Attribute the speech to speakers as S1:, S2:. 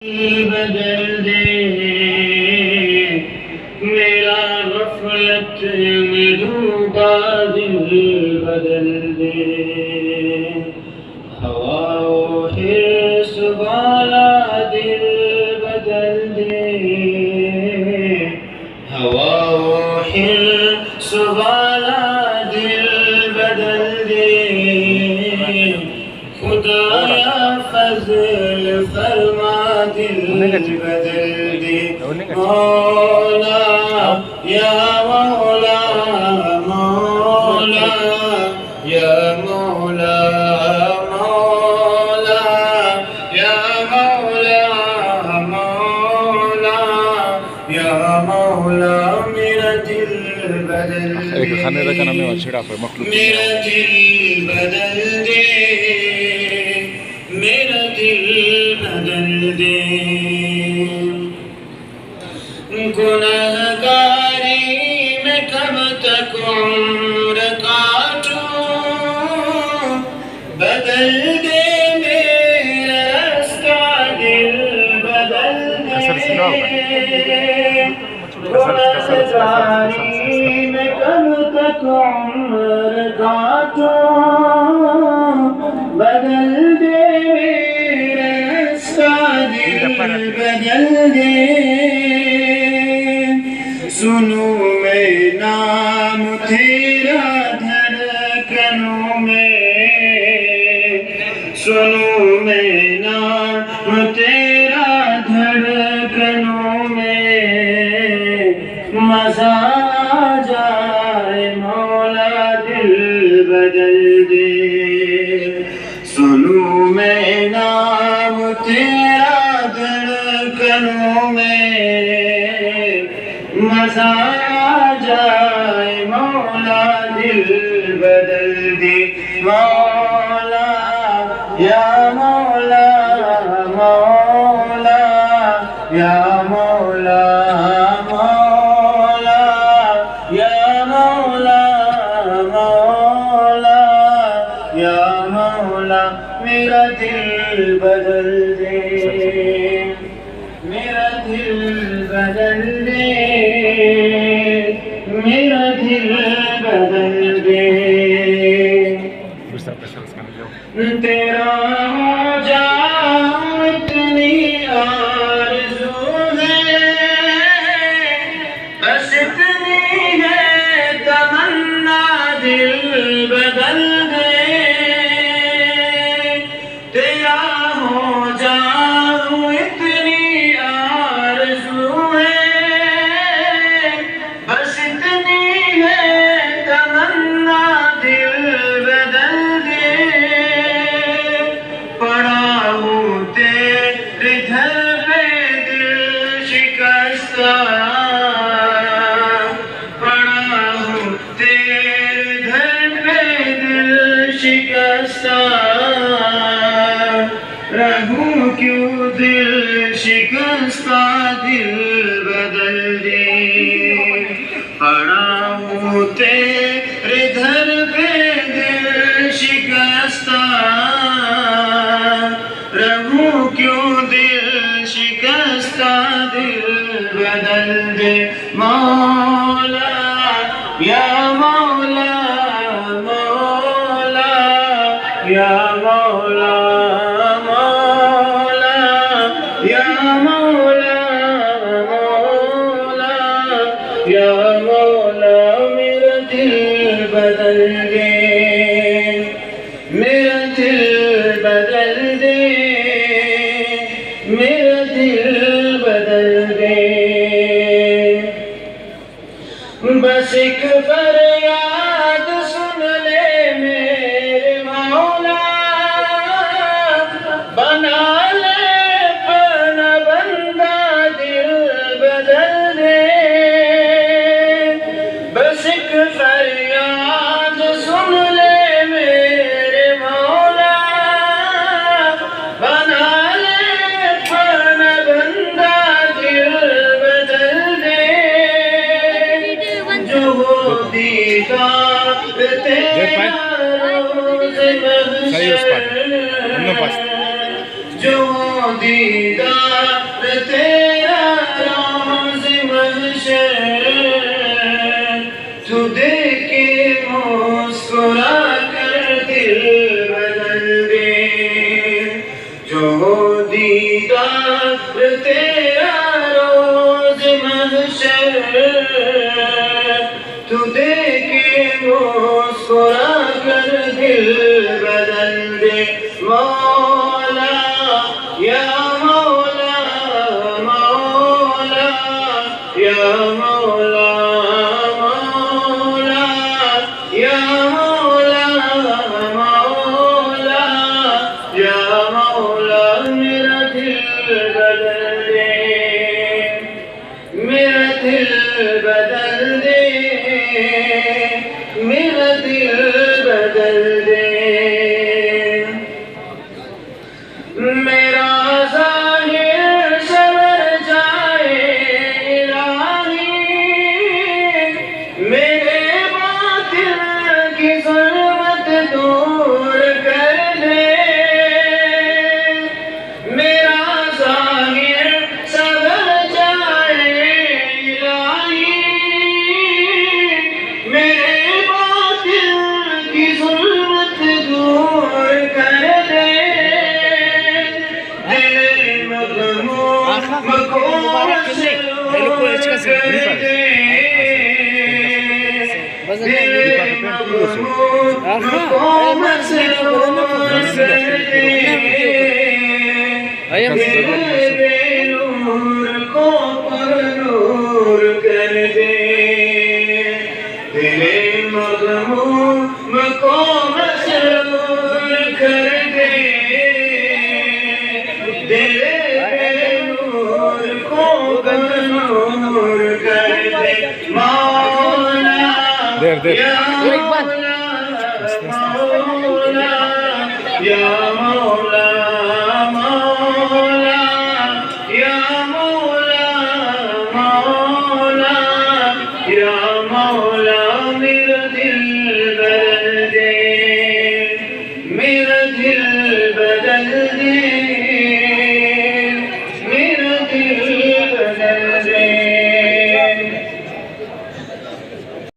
S1: बदल दे मेरा गफलत में डूबा दिल बदल दे हवाओं हिर्स वाला दिल बदल दे हवाओं हिर्स वाला दिल बदल दे खुदाया फज़ल फरमा दिल बदल दे मौला या मौला मौला या मौला मौला या मौला मौला या मौला मेरा दिल बदल दे मेरा दिल बदल दे मेरा दिल बदल दे गुनहगारी में कब तक उम्र काटूं बदल दे मेरा रास्ता दिल बदल दे गुनहगारी में कब तक उम्र काटूं बदल दे मेरा रास्ता दिल बदल दे सुनूं मैं नाम तेरा धड़कनों में सुनूं मैं नाम तेरा धड़कनों में मज़ा आ जाए मौला दिल बदल दे सुनूं मैं नाम तेरा धड़कनों में मज़ा आ जाए मौला दिल बदल दे मौला या मौला मौला या मौला मौला या मौला मौला या मौला मेरा दिल बदल दे मेरा दिल बदल दे मेरा दिल बदल दे तेरा हो जाऊं इतनी आरज़ू है बस इतनी है तमन्ना दिल बदल दे तेरा हो जाऊं इतनी आरज़ू है बस इतनी है तमन्ना दिल बदल दे पड़ा हूँ तेरे घर पे दिल शिकस्ता पड़ा हूँ तेरे घर पे दिल शिकस्ता रहूं क्यों दिल शिकस्ता दिल बदल दे पड़ा हूँ तेरे घर पे दिल शिकस्ता रहूं क्यों दिल शिकस्ता दिल बदल दे मौला या मौला मौला या मौला मौला या मौला मौला या मौला मेरा दिल बदल दे मेरा दिल बदल दे मेरा दिल बदल दे बस एक फरियाद सुन ले मेरे मौला बना ले अपना बंदा दिल बदल दे बस एक फरियाद सुन ले मेरे मौला बना ले अपना बंदा तेरा रोज महशर तू देखे मुस्कुरा कर दिल बदल दे मौला या मौला मौला या मौला मौला या मौला मौला या मौला मेरा दिल बदल दे मेरा दिल बदल दे मेरा दिल बदल दे मेरा ज़ाहिर संवर जाए इलाही मेरे बातिल की ज़ुल्मत दूर कर दे मेरा ज़ाहिर संवर जाए इलाही मेरे बातिल की ज़ुल्मत दूर कर दे
S2: Der.
S1: Ya Mawla, Mawla, Ya Mawla, Mawla, Ya